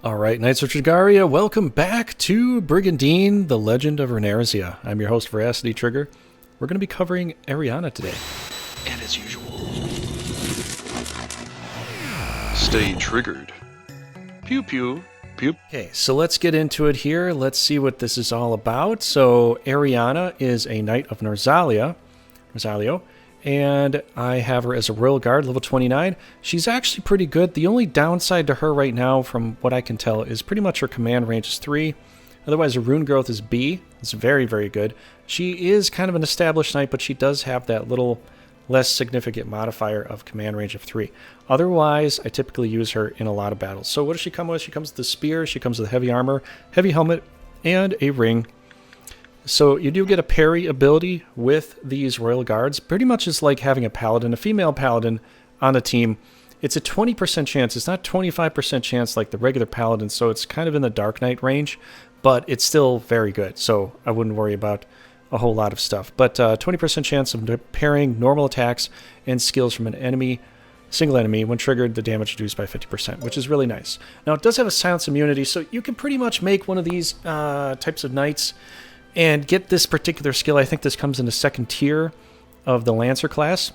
Alright, Knights of Trigaria, welcome back to Brigandine, the Legend of Runersia. I'm your host, veracitytrigger. We're going to be covering Ariana today. And as usual, stay triggered. Pew pew, pew. Okay, so let's get into it here. Let's see what this is all about. So, Ariana is a Knight of Rosalio, and I have her as a Royal Guard, level 29. She's actually pretty good. The only downside to her right now, from what I can tell, is pretty much her command range is 3. Otherwise, her rune growth is B. It's very, very good. She is kind of an established knight, but she does have that little less significant modifier of command range of 3. Otherwise, I typically use her in a lot of battles. So what does she come with? She comes with the spear, she comes with heavy armor, heavy helmet, and a ring. So you do get a parry ability with these Royal Guards. Pretty much it's like having a paladin, a female paladin on a team. It's a 20% chance. It's not 25% chance like the regular paladin, so it's kind of in the Dark Knight range, but it's still very good. So I wouldn't worry about a whole lot of stuff. But 20% chance of parrying normal attacks and skills from an enemy, single enemy. When triggered, the damage reduced by 50%, which is really nice. Now it does have a silence immunity, so you can pretty much make one of these types of knights and get this particular skill. I think this comes in the second tier of the Lancer class.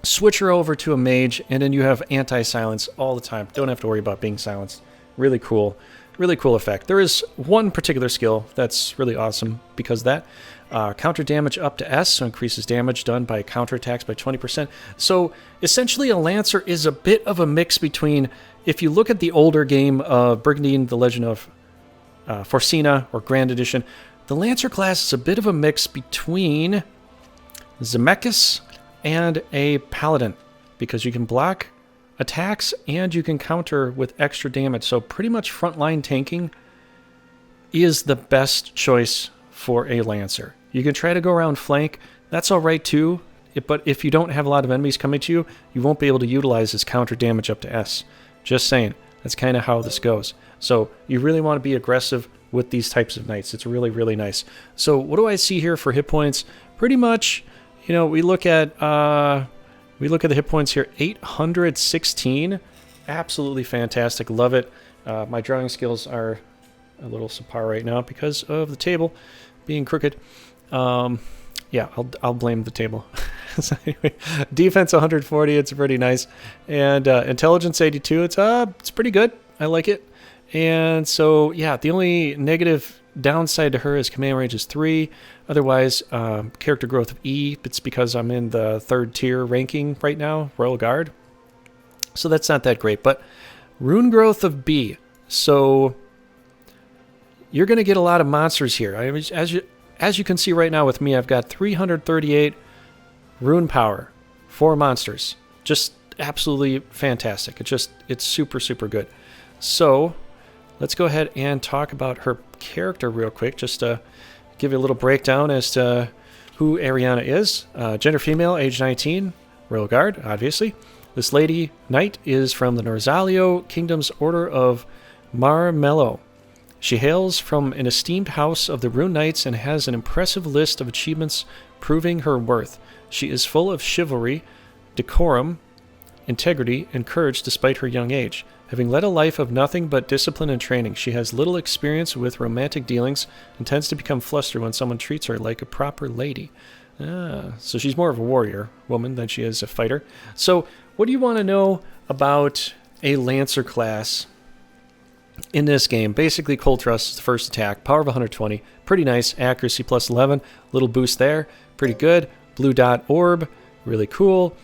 Switch her over to a mage, and then you have anti-silence all the time. Don't have to worry about being silenced. Really cool effect. There is one particular skill that's really awesome because of that. Counter damage up to S, so increases damage done by counterattacks by 20%. So essentially a Lancer is a bit of a mix between, if you look at the older game of Brigandine, the Legend of Forsena, or Grand Edition, the Lancer class is a bit of a mix between Zemeckis and a Paladin, because you can block attacks and you can counter with extra damage. So pretty much frontline tanking is the best choice for a Lancer. You can try to go around flank. That's all right too, but if you don't have a lot of enemies coming to you, you won't be able to utilize this counter damage up to S. Just saying. That's kind of how this goes. So you really want to be aggressive with these types of knights. It's really, really nice. So what do I see here for hit points? Pretty much, you know, we look at the hit points here. 816. Absolutely fantastic. Love it. My drawing skills are a little subpar right now because of the table being crooked. Yeah, I'll blame the table. So anyway, defense 140. It's pretty nice, and intelligence 82. It's pretty good. I like it. And so, yeah, the only negative downside to her is command range is 3. Otherwise, character growth of E. It's because I'm in the 3rd tier ranking right now, Royal Guard. So that's not that great. But rune growth of B. So you're going to get a lot of monsters here. As you can see right now with me, I've got 338 rune power, 4 monsters. Just absolutely fantastic. It's super, super good. So let's go ahead and talk about her character real quick, just to give you a little breakdown as to who Ariana is. Gender female, age 19, Royal Guard, obviously. This lady knight is from the Rosalio Kingdom's Order of Marmello. She hails from an esteemed house of the Rune Knights and has an impressive list of achievements proving her worth. She is full of chivalry, decorum, integrity, and courage despite her young age. Having led a life of nothing but discipline and training, she has little experience with romantic dealings and tends to become flustered when someone treats her like a proper lady. So she's more of a warrior woman than she is a fighter. So what do you want to know about a Lancer class in this game? Basically, cold thrust is the first attack, power of 120, pretty nice, accuracy plus 11, little boost there, pretty good. Blue dot orb, really cool.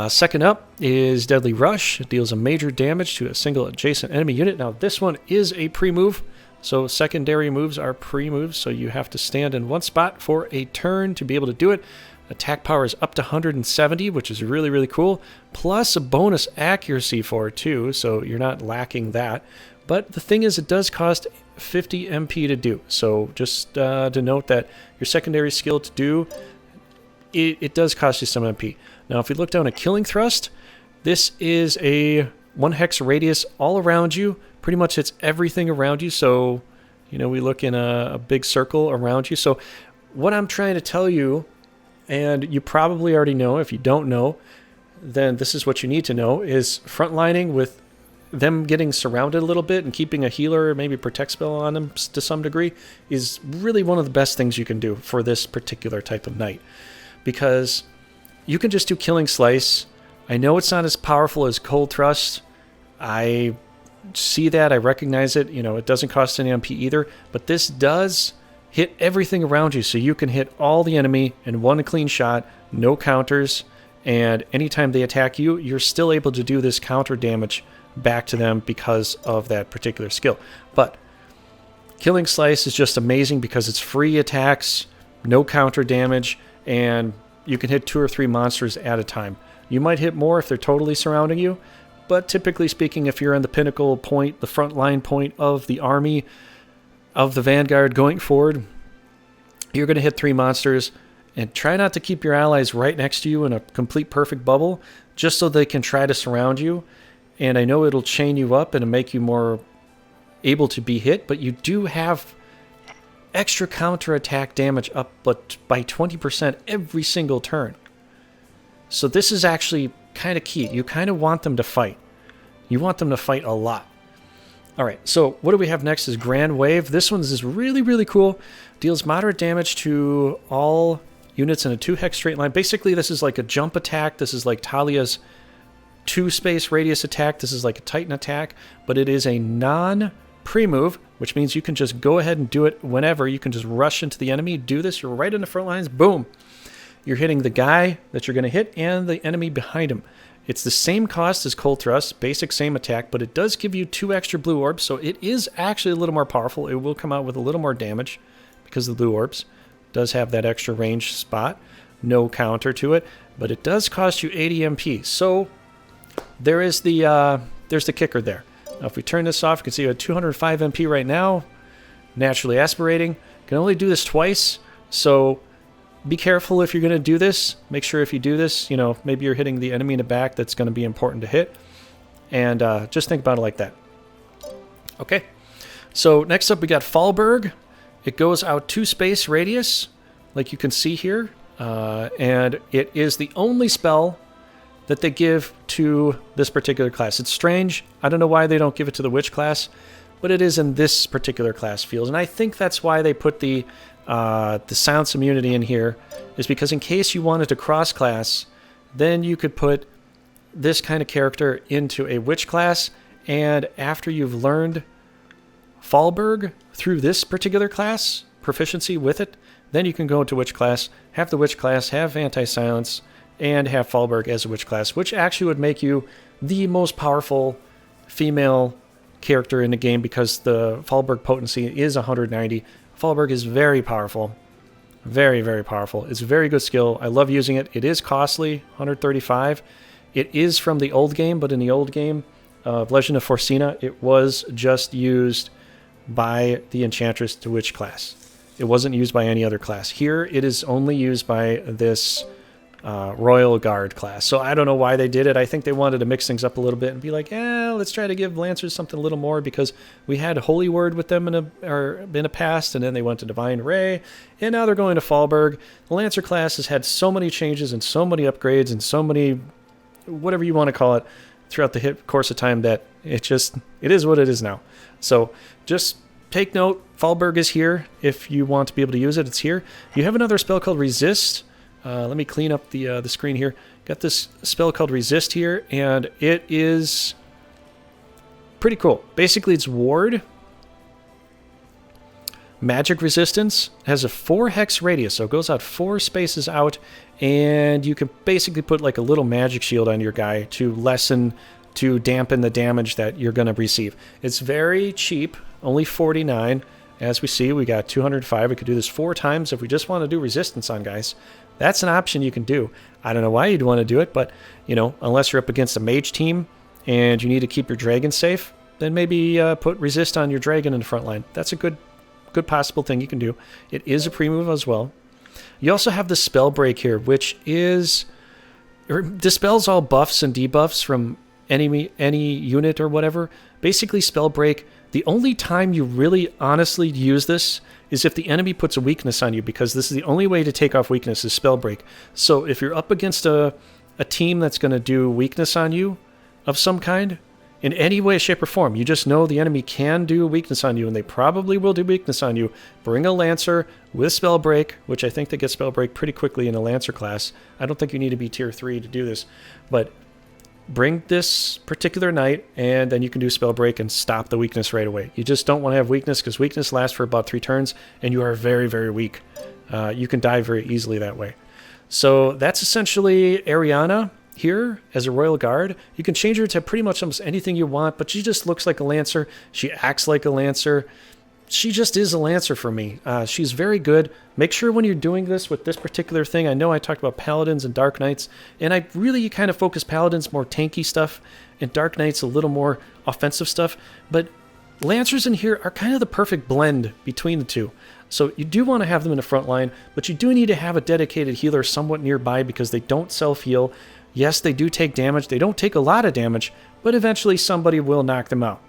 Second up is Deadly Rush. It deals a major damage to a single adjacent enemy unit. Now this one is a pre-move, so secondary moves are pre-moves, so you have to stand in one spot for a turn to be able to do it. Attack power is up to 170, which is really, really cool, plus a bonus accuracy for it too, so you're not lacking that. But the thing is, it does cost 50 MP to do, so just to note that your secondary skill to do, it does cost you some MP. Now, if we look down at Killing Thrust, this is a 1 hex radius all around you. Pretty much hits everything around you. So, you know, we look in a big circle around you. So what I'm trying to tell you, and you probably already know, if you don't know, then this is what you need to know, is frontlining with them getting surrounded a little bit and keeping a healer or maybe protect spell on them to some degree is really one of the best things you can do for this particular type of knight. Because you can just do Killing Slice. I know it's not as powerful as Cold Thrust. I see that. I recognize it. You know, it doesn't cost any MP either. But this does hit everything around you. So you can hit all the enemy in one clean shot, no counters. And anytime they attack you, you're still able to do this counter damage back to them because of that particular skill. But Killing Slice is just amazing because it's free attacks, no counter damage, and you can hit 2 or 3 monsters at a time. You might hit more if they're totally surrounding you, but typically speaking, if you're on the pinnacle point, the front line point of the army, of the Vanguard going forward, you're going to hit 3 monsters, and try not to keep your allies right next to you in a complete perfect bubble, just so they can try to surround you. And I know it'll chain you up and make you more able to be hit, but you do have extra counterattack damage up but by 20% every single turn. So this is actually kind of key. You kind of want them to fight. You want them to fight a lot. Alright, so what do we have next is Grand Wave. This one is really, really cool. Deals moderate damage to all units in a 2-hex straight line. Basically, this is like a jump attack. This is like Talia's 2-space radius attack. This is like a Titan attack, but it is a non-pre-move, which means you can just go ahead and do it whenever. You can just rush into the enemy, do this, you're right in the front lines, boom. You're hitting the guy that you're going to hit and the enemy behind him. It's the same cost as Cold Thrust, basic same attack, but it does give you 2 extra blue orbs, so it is actually a little more powerful. It will come out with a little more damage because of the blue orbs. It does have that extra range spot, no counter to it, but it does cost you 80 MP. So there's the kicker there. Now, if we turn this off, you can see we have 205 MP right now, naturally aspirating. Can only do this twice, so be careful if you're going to do this. Make sure if you do this, you know, maybe you're hitting the enemy in the back. That's going to be important to hit. And just think about it like that. Okay. So next up we got Fallberg. It goes out 2-space radius, like you can see here. And it is the only spell that they give to this particular class. It's strange. I don't know why they don't give it to the Witch class, but it is in this particular class field. And I think that's why they put the Sounds immunity in here, is because in case you wanted to cross-class, then you could put this kind of character into a Witch class, and after you've learned Fallberg through this particular class, proficiency with it, then you can go into Witch class, have the Witch class, have anti-silence, and have Fallberg as a Witch class, which actually would make you the most powerful female character in the game because the Fallberg potency is 190. Fallberg is very powerful. Very, very powerful. It's a very good skill. I love using it. It is costly, 135. It is from the old game, but in the old game of Legend of Forcina, it was just used by the Enchantress to Witch class. It wasn't used by any other class. Here, it is only used by this Royal Guard class. So I don't know why they did it. I think they wanted to mix things up a little bit and be like, let's try to give Lancers something a little more, because we had Holy Word with them in a past, and then they went to Divine Ray, and now they're going to Fallberg. The Lancer class has had so many changes and so many upgrades and so many, whatever you want to call it, throughout the course of time that it is what it is now. So just take note, Fallberg is here. If you want to be able to use it, it's here. You have another spell called Resist. Let me clean up the screen here. Got this spell called Resist here, and it is pretty cool. Basically, it's Ward, Magic Resistance, has a 4-hex radius, so it goes out 4 spaces out, and you can basically put like a little magic shield on your guy to dampen the damage that you're going to receive. It's very cheap, only 49. As we see, we got 205. We could do this 4 times if we just want to do resistance on guys. That's an option you can do. I don't know why you'd want to do it, but, you know, unless you're up against a mage team and you need to keep your dragon safe, then maybe put resist on your dragon in the front line. That's a good possible thing you can do. It is a pre-move as well. You also have the spell break here, which dispels all buffs and debuffs from any unit or whatever. Basically, spell break, the only time you really honestly use this is if the enemy puts a weakness on you, because this is the only way to take off weakness is spell break. So if you're up against a team that's going to do weakness on you of some kind, in any way, shape, or form. You just know the enemy can do a weakness on you, and they probably will do weakness on you. Bring a Lancer with Spell Break, which I think they get Spell Break pretty quickly in a Lancer class. I don't think you need to be tier 3 to do this, but bring this particular knight, and then you can do Spell Break and stop the weakness right away. You just don't want to have weakness, because weakness lasts for about 3 turns, and you are very, very weak. You can die very easily that way. So that's essentially Ariana here as a Royal Guard. You can change her to pretty much almost anything you want, but she just looks like a Lancer. She acts like a Lancer. She just is a Lancer for me. She's very good. Make sure when you're doing this with this particular thing, I know I talked about Paladins and Dark Knights, and I really kind of focus Paladins more tanky stuff, and Dark Knights a little more offensive stuff, but Lancers in here are kind of the perfect blend between the two. So you do want to have them in the front line, but you do need to have a dedicated healer somewhat nearby because they don't self-heal. Yes, they do take damage. They don't take a lot of damage, but eventually somebody will knock them out.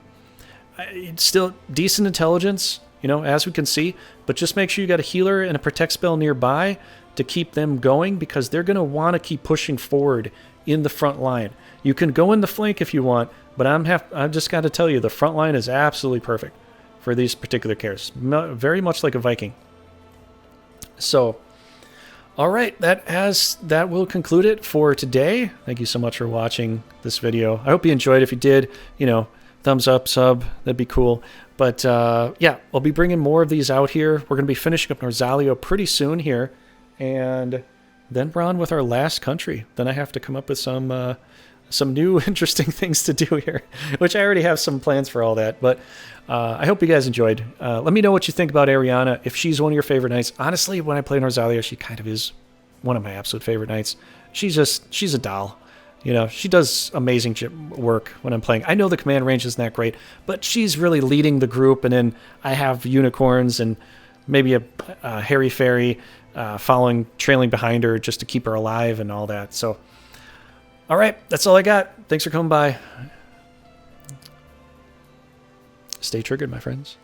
It's still decent intelligence, you know, as we can see, but just make sure you got a healer and a protect spell nearby to keep them going, because they're going to want to keep pushing forward in the front line. You can go in the flank if you want, but I've just got to tell you, the front line is absolutely perfect for these particular characters. Very much like a Viking. So, all right, that will conclude it for today. Thank you so much for watching this video. I hope you enjoyed. If you did, you know, thumbs up, sub, that'd be cool. But yeah, I'll be bringing more of these out here. We're going to be finishing up Norzaleo pretty soon here, and then we're on with our last country. Then I have to come up with some new interesting things to do here, which I already have some plans for all that. But I hope you guys enjoyed. Let me know what you think about Ariana, if she's one of your favorite knights. Honestly, when I play Norzaleo, she kind of is one of my absolute favorite knights. She's a doll. You know, she does amazing work when I'm playing. I know the command range isn't that great, but she's really leading the group, and then I have unicorns and maybe a hairy fairy trailing behind her just to keep her alive and all that. So, all right, that's all I got. Thanks for coming by. Stay triggered, my friends.